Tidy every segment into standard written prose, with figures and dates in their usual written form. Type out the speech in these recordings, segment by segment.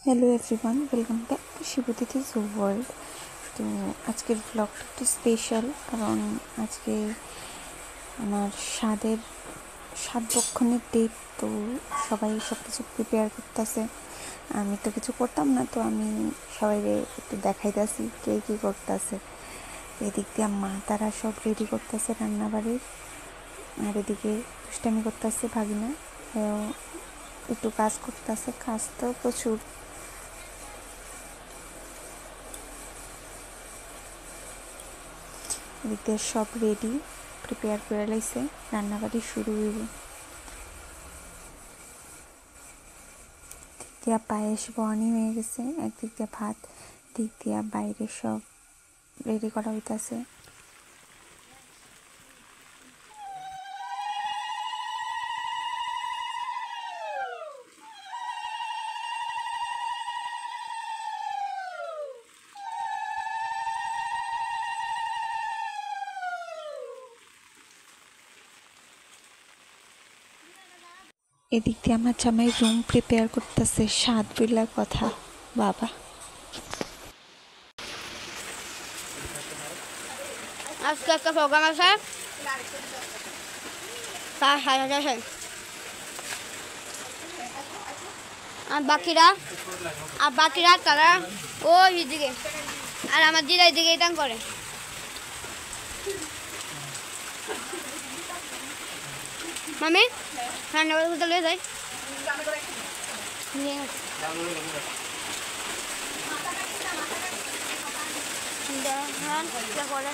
Hello everyone, welcome back to Shivtithi's world. তো আজকের ব্লগটা একটু স্পেশাল, কারণ আজকে আমার সাত বক্ষণের ডেট। তো সবাই সব কিছু প্রিপেয়ার করতেছে। আমি তো কিছু করতাম না, তো আমি সবাই একটু দেখাইতেছি কে কী করতেছে। এদিক দিয়ে মা তারা সব রেডি করতেছে রান্নাবাড়ির, আর এদিকে দুষ্টামি করতেছে ভাগিনা, একটু কাজ করতেছে। কাজ তো প্রচুর। এদিকে সব রেডি, প্রিপেয়ার করে লাইছে, রান্নাবাড়ি শুরু হইব। দিক দিয়া পায়েস বহানি হয়ে গেছে, একদিক দিয়ে ভাত, দিক দিয়া বাইরে সব রেডি করা হইতাছে। এদিক দিয়ে আমার জামাই রুম প্রিপেয়ার করতেছে, স্বাদ বইলা কথা বাবা। আজকে একটা প্রোগ্রাম আছে, তার সাজাতে আছে। আর বাকিরা তারা ওই দিকে, আর আমার দিদা দিকে এটা করে। মামি রান্না করতে লয়ে যাই। করে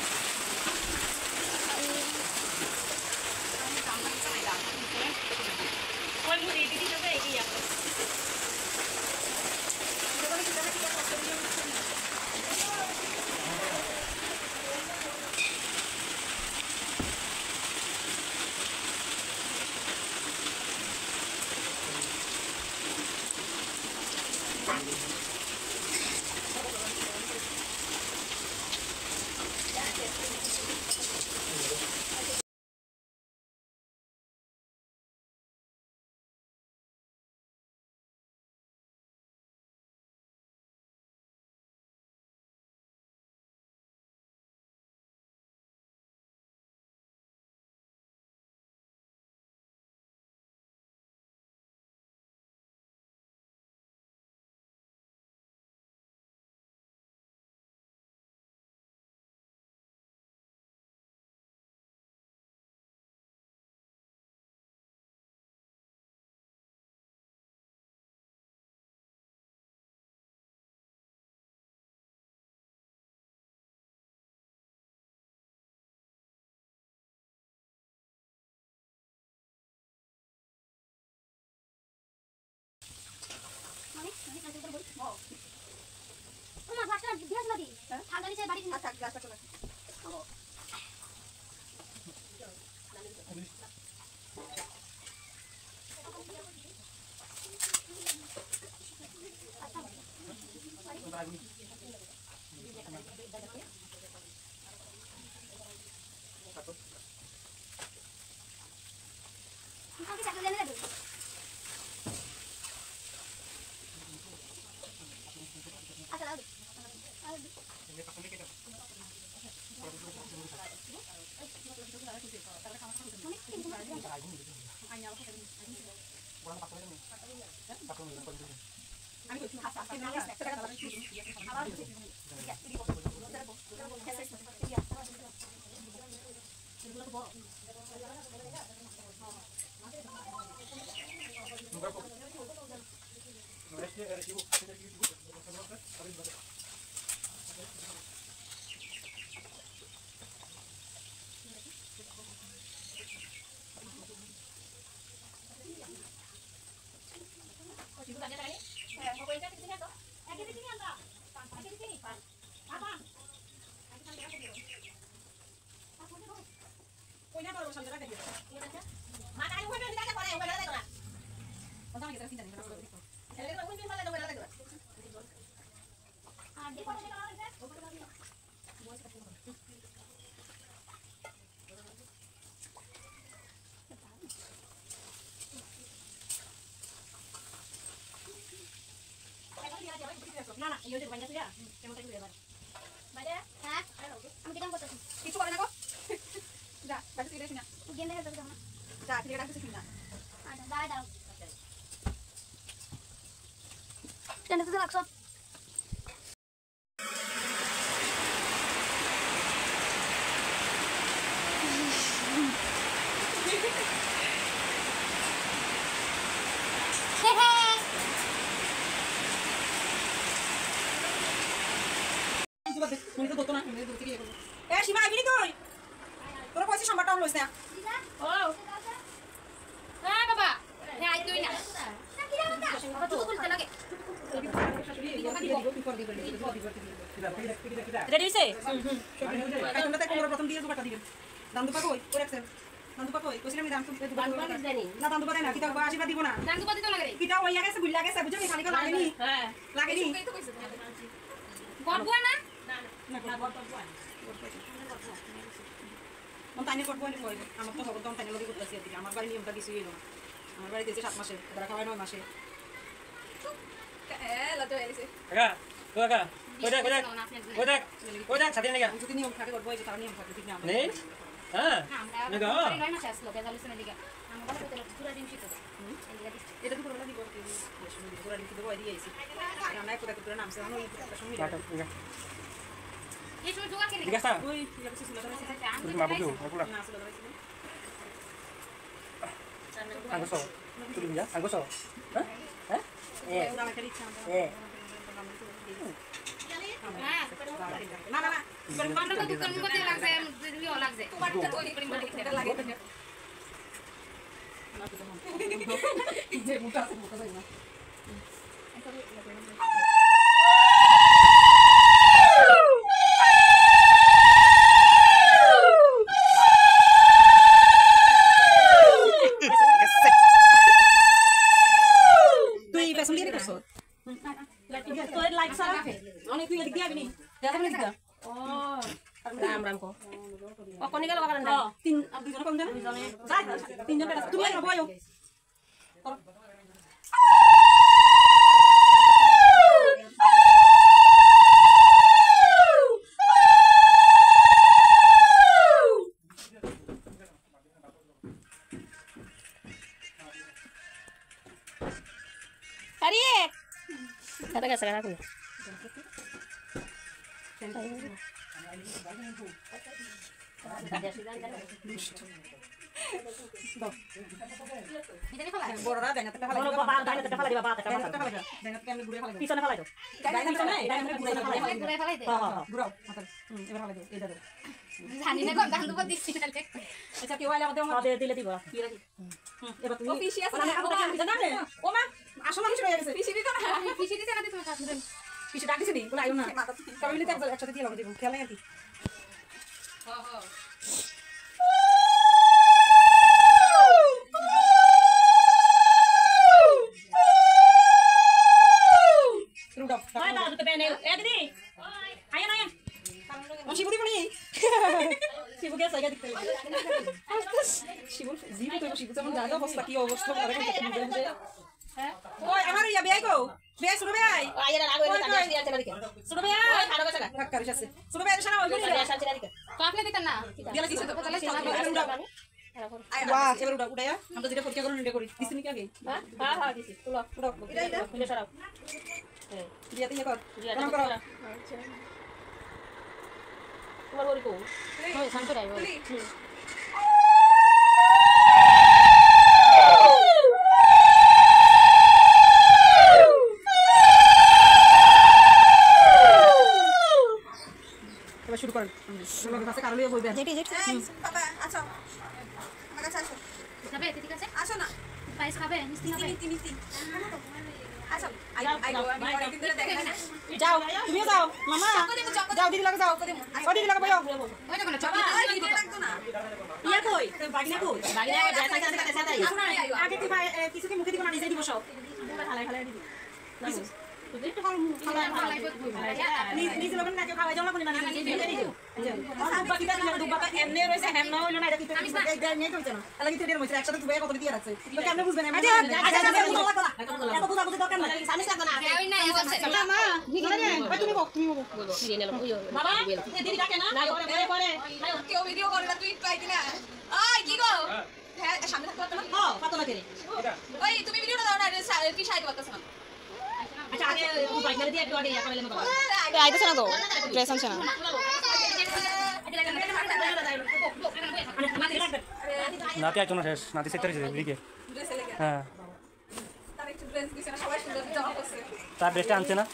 না না এই যে বাঞ্জা তুই কেমন টাইম এবার বাইরে হ্যাঁ আমি কি কাম করতেছি কিছু করে না গো যা বাইরে তুই না গেম দেখে তো না যা তুই ডাকছিস না আচ্ছা দাঁড়াও দাঁড়াও কেন তো লাগছো এ সীমা আইবি নি তুই তোর কইছিস সম্বারটা লইছ না ও হ্যাঁ বাবা হ্যাঁ আই তুই না বাবা তুই বলতে লাগে রেডি হইছে তোমরা তাই কোমর প্রথম দিয়ে জোগাড়টা দিবেন দাম দুপা কই ওরে রাখছেন দাম দুপা কই কইছিলাম দাম তুমি না দাম দুপা দেয় না কিটা আশীর্বাদ দিব না দাম তো দিতে লাগে কিটা ওইয়া গেছে বুইলা গেছে বুঝলি খালি করে লাগেনি হ্যাঁ লাগেনি গড়বো না মন তাইনে করবো না কইব আমার তো খবর দাম তাইনে লগে করতেছি আর আমার বাড়ি নিয়মটা কিছুই হলো না আমার বাড়ি দিয়েছে 7 মাসে তারা খাওয়ায় 9 মাসে কাকা কই দেখ সাথে নিয়ে গেল যদি নিয়ম থাকে করবো এই যে তার নিয়ম থাকে ঠিক না নেই হ্যাঁ আমরা নয় মাস আসলো বেজাল হইছে না দিকে আমরা বলে কত পুরো দিন শিখতো এটা তো করলা দিব পুরো দিন দিব দিয়ে আইছি আমরা একটা করে নামছে আমি ওই সময় এই সময় জোগা কেন ঠিক আছে ওই লাগছে সুলা ধরে তুমি মাবু কেউ মাবুলা না সুলা ধরে আগসো তুমি যা আগসো হ্যাঁ হ্যাঁ ওরা আমাকে ইচ্ছা এ হ্যাঁ না না না আমরা তো দোকান করতে লাগছে দিও লাগছে তোমারটা তো ওই পরিমাণে এটা লাগে যে মোটা আছে মোটা যায় না তুই পেছন দিয়ে করছ তোর লাইট সারা অনেক তুই এদিক দিয়ে আবি নি দেখা মানে দিকা ও রাম রাম কো ও কোনি গেল বাগান না তিন আর দুজন কোন জন দুজনে যাই তিনজন বেটা তুমি আর বয়ো আরে kata gak sekarang aku Borora dengan tetap halal. Borora dengan tetap halal di bawah tetap halal. Dengan kami gurih halal. Pisau halal itu. Dengan pisau nih, dengan gurih halal. ঘুরে ফেলাইতে Gurau, makan. Ebar halal itu. Ida tuh. জানি না কোন দাম তো দিছি না Acha ki wala dia mau dile diba. Iya lagi. Ebar tuh. Pishi আছে না aku kan জানা রে। ও মা আসলে কিছু হয়ে গেছে। পিছি দিতে না। পিছি দিতে না তুমি কাজ দেন পিছি ডাকিছি নি? বলে আইও না। সবাই মিলে একসাথে দিয়ে লাগাই দিব। খেলা নাকি? হ্যাঁ হ্যাঁ। Ay, tak ada bene. Didi. Ayo, ayo. Sibuk di mana? Sibuk ya saya dikit. Sibuk, sibuk sama jaga bos lagi bos tuh ada kan kita. Oi, amar ya biaya ko. Biaya suruh biaya. Ayo dah aku ini tadi dia cina dikit. Suruh biaya. Oi, ada apa sana? Tak kari sih. Suruh biaya sana. Oi, dia cina dikit. তো আপনি দিতেন না Dia lagi situ. Wah, udah ya. हम तो tidak kerja kalau tidak kori. Di sini क्या गई? হ্যাঁ হ্যাঁ দিছি তুলো Udah. তুলে সরাও Dia tanya kor. Dia Kenapa kor? তোমার ওরি কো ওই শান্ত রাই ওই এবার শুরু করেন আমার কাছে কারো লিয়ে বইবেন যেটি যেটি বাবা আচ্ছা আমার কাছে আসো যাবে ঠিক আছে আসো না পায়েস খাবে মিষ্টি খাবে মিষ্টি আচ্ছা যাও তুমিও যাও মামা যাও দিদি লাগে যাও ও দিদি লাগে বইও ওই দেখো না চকলেট দিতে লাগতো না ইয়া কই বাগিনা কই বাগিনা যাই যাই যাই যাই আগে তুই কিছু কি মুখে দিব না নিজে দিব সব খালাই খালাই দিবি একটু খালাই খালাই নিজে লবণ না খাওয়া যাও না কোন না নিজে দিয়ে দিও দুব্বা কিটা দিলে দুব্বা এমনে রইছে হেম না হইলো না এটা কিন্তু নিয়ে কইছ না লাগি তুই এর মধ্যে একসাথে তুই কত দিয়ে রাখছে তো কেমনে বুঝবেন আচ্ছা আচ্ছা এত বুঝা বুঝা দরকার না সামনে লাগবে না ওই না এসব মা তুমি বলো বাবা দিদি ডাকে না পরে কেউ ভিডিও করে না তুই পাইতি না ওই কি গো হ্যাঁ সামনে থাকতে না হ্যাঁ কত না করে ওই তুমি ভিডিওটা দাও না কি সাইড করতেছ না আচ্ছা আগে বাইক মেরে দিয়ে একটু আগে ইয়া করে নেবো আইতেছ না তো ড্রেস আনছ না নাতি আইতো না শেষ নাতি সেক্টরে যাবে লিখে হ্যাঁ তার একটু ড্রেস দিছে না সবাই সুন্দর জামা পরছে তার ড্রেসটা আনছে না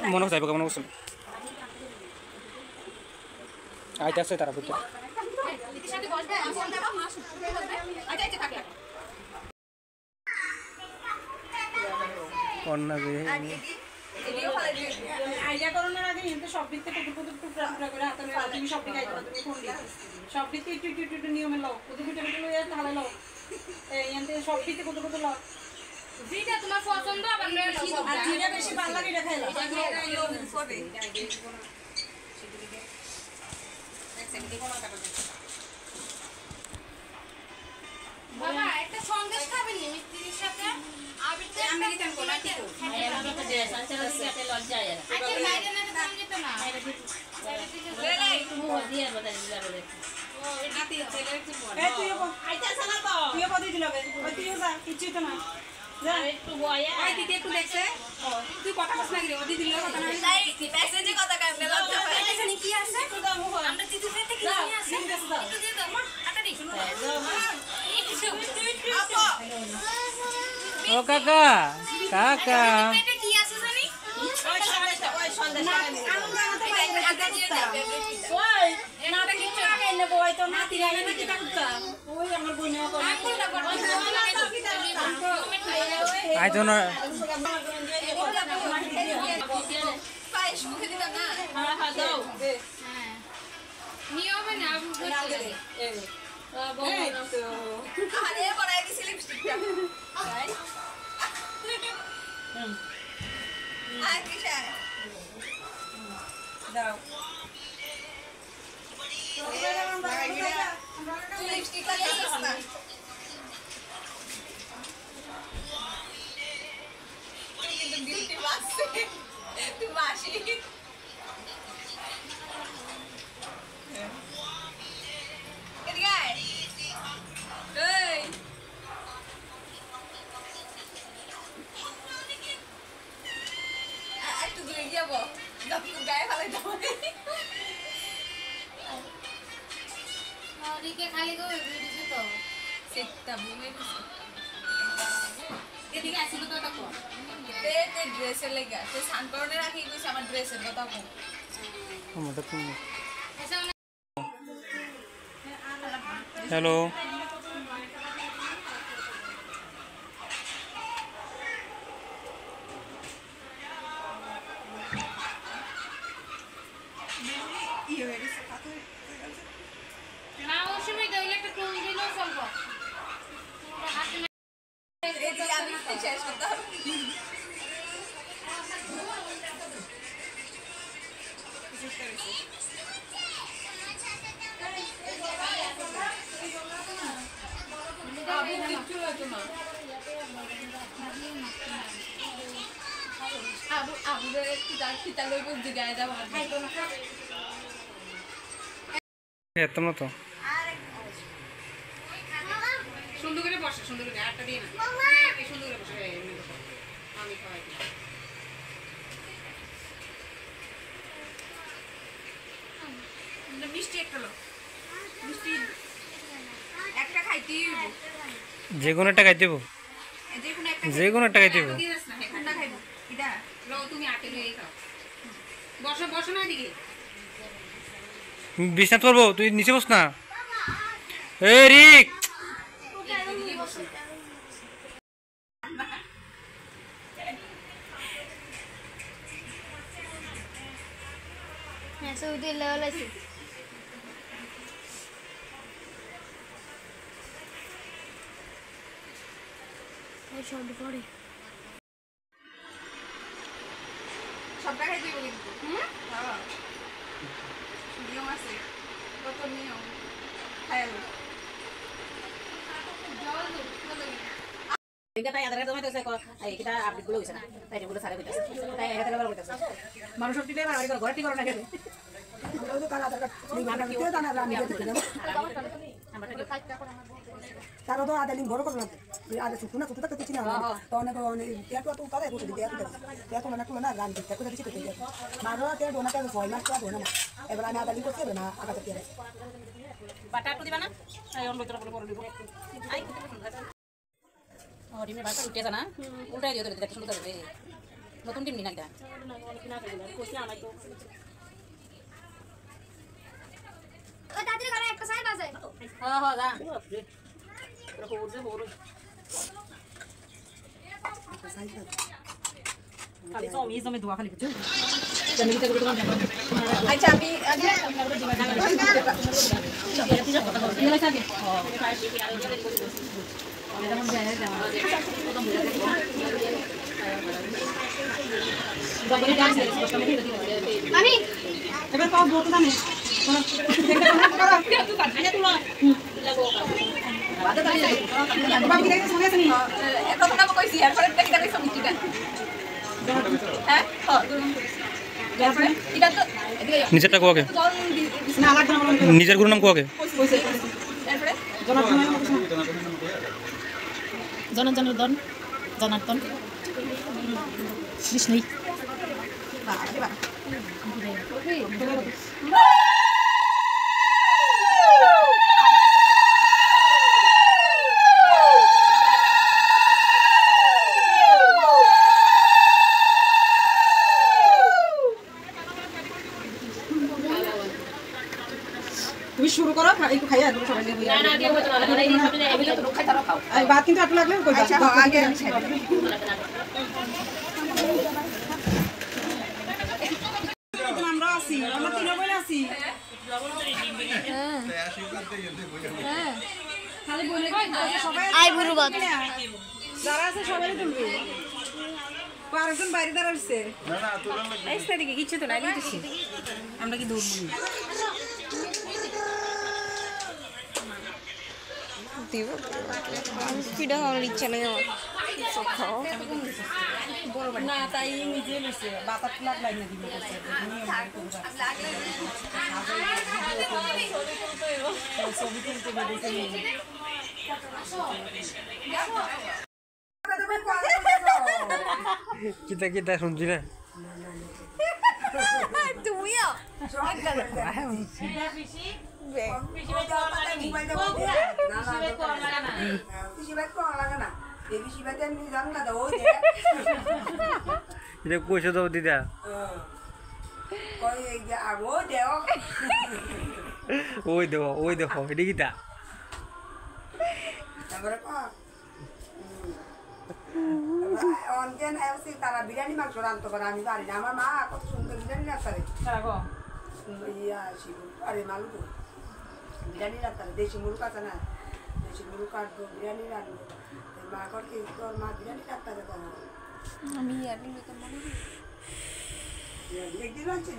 মনে হচ্ছে যাইব কেমন বলছিল আইতে আসছে তারা বুঝতে সাথে বসবে ফোন দেবা মা শুনতে বলবে আচ্ছা আচ্ছা থাকলে অন্য এদিও ভালো দিই আইডিয়া করোনার আগে কিন্তু সব দিক থেকে টুকরা করে হাতে তুমি সব দিকে আইতো তুমি ফোন দিও সব দিক থেকে একটু নিয়মে লও কুদু কুদু লও তাহলে লও এই এন্তে সব দিক থেকে কুদু লও যেটা তোমার পছন্দ আবার লয়ে নাও আর যেটা বেশি ভালো লাগে এটা খাইলা বাবা একটা সন্দেশ খাবেন নি মিষ্টির সাথে আবিতে আমেরিকান কোলা কি আচ্ছা বাইরে না দাম যেত না এই তুইও আইতাছ না তো তুইও বদি দিলবে ওই তুইও যা কিছু তো না যা একটু বয়া ওই দিদি একটু দেখছে তুই কথা বলছ না কি ওদি দিল কথা না তাই মেসেজে কথা কাটলে লজ্জা পায় এখানে কি আছে আমরা দিদি ফেতে কি নিয়ে আসে একটু দিয়ে দাও মা আটারি ও কাকা কাকা এটা কি আছে জানি ওই সন্দেশ আটা দিয়ে যাবে ওই নাটা কিছু আগে নেব ওই তো নাতি আগে নাকি টাকা ওই আমার বোনও করে আইতো না পায়েস মুখে দিতাম না হ্যাঁ দাও নিয়মে না আমি বলছি এই তো আরে পরাই দিছি লিপস্টিকটা আর কি চাই দাও তুই লিপস্টিক লাগিয়েছিস না কিন্তু বিউটি বাসছে তুই বাসি এদিকে আয় এই একটু দূরে যাবো গায়ে ফেলে যাবো ওদিকে খালি গো দিছে তো সেটা বুমে এদিকে আসিল তো তক তে ড্রেসের লেগা তে সানকরনে রাখি কইছে আমার ড্রেসের কথা কম হ্যালো না ওই সময় দইলে একটা ক্লোন দিলো চলবো হাতে এই আমি শেষ করতে হবে এত না তো সুন্দর করে বসে সুন্দর করে আটটা দিয়ে না সুন্দর করে বসে আমি খাওয়াই মিষ্টি একটা লো মিষ্টি একটা খাইতেই হইব যে কোনো একটা খাই দেবো যে কোনো একটা যে কোনো একটা খাই দেবো দিয়ে দাস না ঠান্ডা খাইব ইদা লো তুমি আটে লয়ে খাও বসো বসো না এদিকে বিছনাত করবো তুই নিচে বস না এ রিক হ্যাঁ সৌদি লেভেল আছে ওই সব পড়ে সবটা খাইতে হইব কিন্তু হ্যাঁ নিয়ম আছে কত নিয়ম খাইলো জল এটা তাই আধার জমা দিতেছে এই কিটা আপডেট গুলো হইছে না তাই এগুলো সারে কইতাছে তাই এটা থেকে বড় কইতাছে মানুষ টিলে বাড়ি ঘর ঠিক করে না গেছে ওই তো কার আধার কার্ড এই মাথার ভিতরে দানা রাম দিতে দিলাম তার তো আধা লিঙ্ক ঘর করে না আধা ছুটু না ছুটু তো কিছু না তো অনেক অনেক এত তো তারে করতে দিতে এত না রাম দিতে করে দিতে দিতে মারো তে ডোনাটা ভয় মারতে ডোনা না এবার আমি আধা লিঙ্ক করতে না আধা করতে বাটা একটু দিবা না এই অন্য ভিতরে পরে দিব আই ও ডিমে বাটা উঠে জানা উল্টাই দিও তো দেখতে সুন্দর হবে নতুন ডিম নিনা এটা ও তাড়াতাড়ি করো একটা সাইড আছে হ্যাঁ হ্যাঁ দা এরকম উঠছে বড় খালি সব এই জমে দোয়া খালি কিছু আচ্ছা আমি আগে মামি এবার পাও বলতে জানে কথা কইছি এরপরে দেখতে দেখছো মিষ্টিটা হ্যাঁ এরপরে এটা তো নিজেরটা কোয়াকে না লাগবে না নিজের গুরুর নাম কোয়াকে এরপরে জনার্দন জনার্দন কৃষ্ণই তুমি শুরু করো একটু খাইয়া দেবো সবাই বাদ কিন্তু একটু লাগলে আগে আমরা আছি আমরা তিন বই আছি আই বুরুবাত যারা আছে সবাই তুলবে আরেকজন বাইরে দাঁড়াচ্ছে দিকে কিচ্ছু তো নাই লিখেছি আমরা কি দৌড় দিব পিঠা খাওয়ার ইচ্ছা নেই আমার খাও না তাই নিজে নিছে বাতাস লাগলাই না দিব ছবি তুলতে বেরিয়েছে কিতা কিতা শুনছি না তুমিও এটা কইছো তো দিদা ওই দেখো এটা কিতা তারা বিরিয়ানি মাংস রান্তে পারে আমি পারি না আমার মা কত সুন্দর বিরিয়ানি রাখতে আরে মালু তো বিরিয়ানি রাখতে দেশি মুরগ আছে না দেশি মুরগ কাটবো বিরিয়ানি রাখবো মা করতে তোর মা বিরিয়ানি রাখতে হবে আমি আর একদিন রাখছি